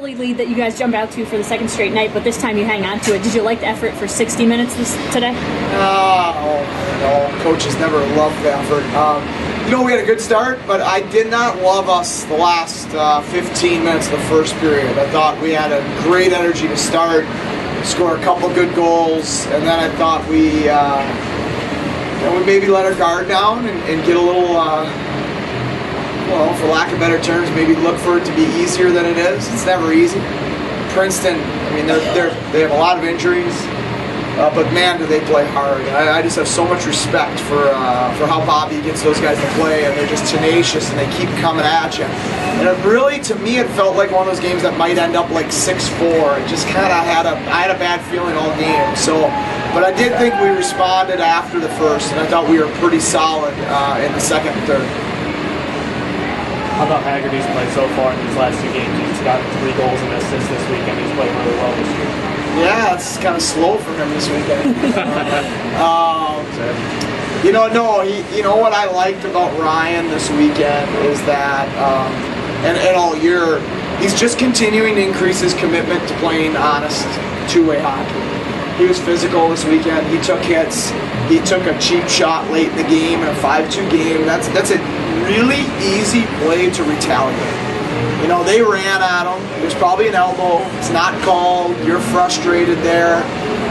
early lead that you guys jump out to for the second straight night, but this time you hang on to it. Did you like the effort for 60 minutes today? Coaches never love the effort. We had a good start, but I did not love us the last 15 minutes of the first period. I thought we had a great energy to start, score a couple good goals, and then I thought we maybe let our guard down and get a little, for lack of better terms, maybe look for it to be easier than it is. It's never easy. Princeton, they have a lot of injuries. But man, do they play hard. I just have so much respect for how Bobby gets those guys to play, and they're just tenacious and they keep coming at you. And it really, to me, it felt like one of those games that might end up like 6-4. It just kind of I had a bad feeling all game. So, but I did think we responded after the first, and I thought we were pretty solid in the second and third. How about Haggerty's play so far in these last 2 games? He's got 3 goals and assists this week, and he's played really well this year. Yeah, it's kind of slow for him this weekend. What I liked about Ryan this weekend is that, and all year, he's just continuing to increase his commitment to playing honest two-way hockey. He was physical this weekend. He took hits. He took a cheap shot late in the game in a 5-2 game. That's a really easy play to retaliate. They ran at him. There's probably an elbow. It's not called. You're frustrated there.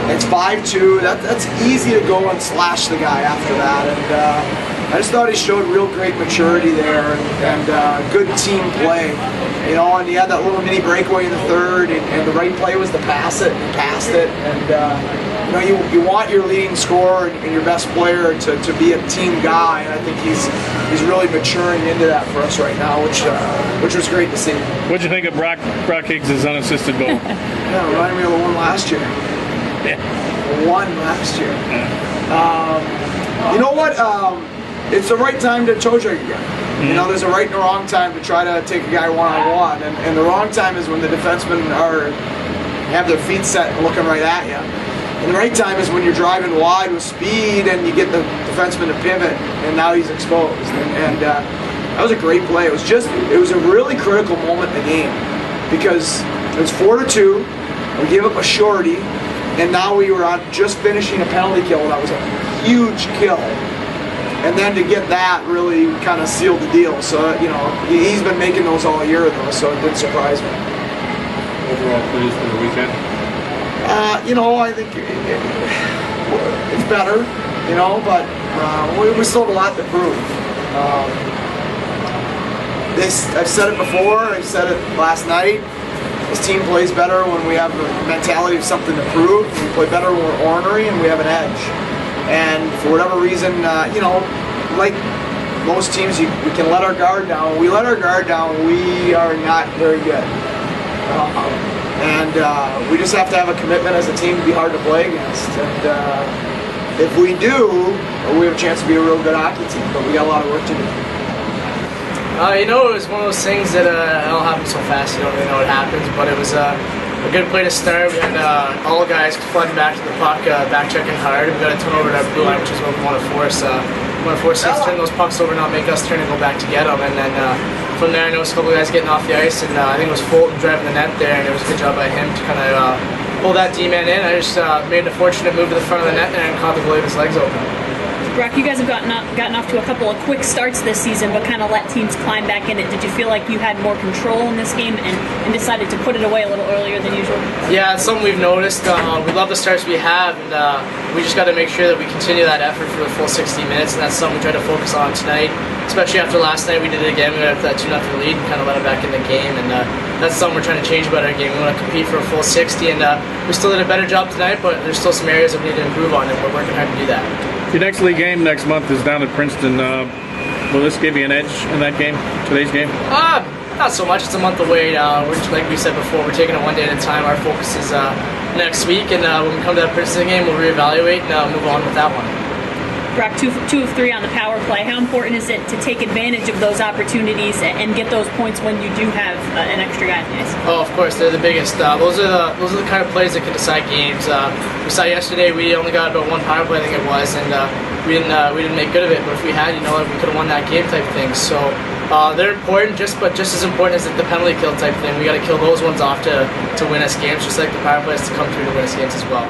It's 5-2. That's easy to go and slash the guy after that. And I just thought he showed real great maturity there and good team play. And he had that little mini breakaway in the third, and the right play was to pass it, and he passed it. And you want your leading scorer and your best player to be a team guy, and I think he's really maturing into that for us right now, which was great to see. What'd you think of Brock Higgs' unassisted goal? Yeah, reminded me of the one last year. Yeah. The one last year. Yeah. You know what? It's the right time to toe drag again. There's a right and a wrong time to try to take a guy one-on-one, and the wrong time is when the defensemen have their feet set and looking right at you. And the right time is when you're driving wide with speed and you get the defenseman to pivot, and now he's exposed. And that was a great play. It was a really critical moment in the game because it was 4-2. We gave up a shorty, and now we were just finishing a penalty kill. That was a huge kill. And then to get that really kind of sealed the deal. So, he's been making those all year, though, so it didn't surprise me. Overall pleased for the weekend? I think it's better, but we still have a lot to prove. I've said it before, I said it last night. This team plays better when we have a mentality of something to prove. We play better when we're ornery and we have an edge. And for whatever reason, like most teams, we can let our guard down. When we let our guard down, we are not very good. We just have to have a commitment as a team to be hard to play against. And if we do, we have a chance to be a real good hockey team, but we got a lot of work to do. It was one of those things that it all happens so fast, you don't really know what happens, but it was a good play to start. We had all guys flooding back to the puck, back checking hard. We got a turnover at our blue line, which is what we want to force. We want to force us to turn those pucks over, not make us turn and go back to get them. And then from there, I noticed a couple of guys getting off the ice, and I think it was Fulton driving the net there, and it was a good job by him to kind of pull that D-man in. I just made a fortunate move to the front of the net there and caught the blade of his legs open. Brock, you guys have gotten off to a couple of quick starts this season, but kind of let teams climb back in it. Did you feel like you had more control in this game and decided to put it away a little earlier than usual? Yeah, it's something we've noticed. We love the starts we have, and we just got to make sure that we continue that effort for the full 60 minutes, and that's something we try to focus on tonight. Especially after last night, we did it again. We got that 2-0 lead and kind of let it back in the game, and that's something we're trying to change about our game. We want to compete for a full 60, and we still did a better job tonight, but there's still some areas that we need to improve on, and we're working hard to do that. Your next league game next month is down at Princeton. Will this give you an edge in that game, today's game? Not so much. It's a month away. Like we said before, we're taking it one day at a time. Our focus is next week, and when we come to that Princeton game, we'll reevaluate and move on with that one. Brock, 2 of 3 on the power play. How important is it to take advantage of those opportunities and get those points when you do have an extra guy in the ice? Oh, of course, they're the biggest. Those are the kind of plays that can decide games. We saw yesterday we only got about 1 power play, I think it was, and we didn't make good of it. But if we had, we could have won that game type thing. So They're important, but just as important as the penalty kill type thing. We got to kill those ones off to win us games, just like the power plays to come through to win us games as well.